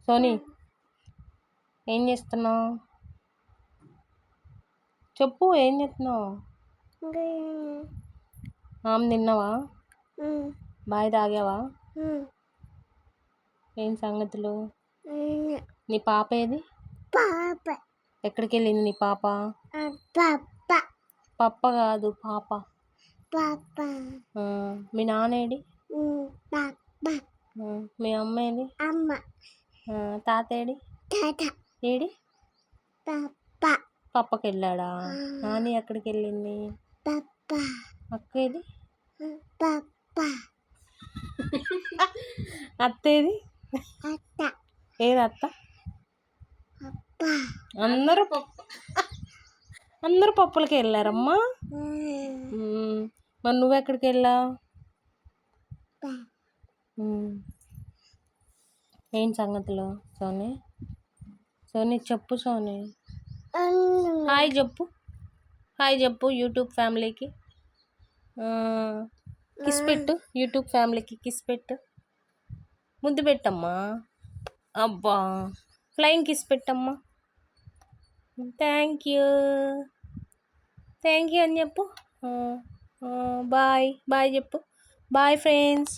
Sony ఏం చేస్తున్నావు? చెప్పు, ఏం చేస్తున్నావు? ఆమె తిన్నావా? బాయ్ తాగావా? ఏం సంగతులు? నీ పాప ఏది? ఎక్కడికి వెళ్ళింది నీ పాప? పప్ప కాదు, పాప. మీ నాన్నేడి? మీ అమ్మ ఏది? తాతేడి? ఏడి? పప్పకి వెళ్ళాడా? నాని ఎక్కడికి వెళ్ళింది? అక్క ఏది? అత్త ఏది? ఏది అత్త? అందరూ పప్పులకి వెళ్ళారమ్మా. మరి నువ్వెక్కడికి వెళ్ళావు? ఏం సంగతులు సోనీ? సోనీ చెప్పు సోనీ. హాయ్ చెప్పు, హాయ్ చెప్పు యూట్యూబ్ ఫ్యామిలీకి. కిస్ పెట్టు, యూట్యూబ్ ఫ్యామిలీకి కిస్ పెట్టు. ముద్దు పెట్టమ్మా. అబ్బా, ఫ్లయింగ్ కిస్ పెట్టమ్మా. థ్యాంక్ యూ, థ్యాంక్ యూ అని చెప్పు. బాయ్ బాయ్ చెప్పు. Bye friends.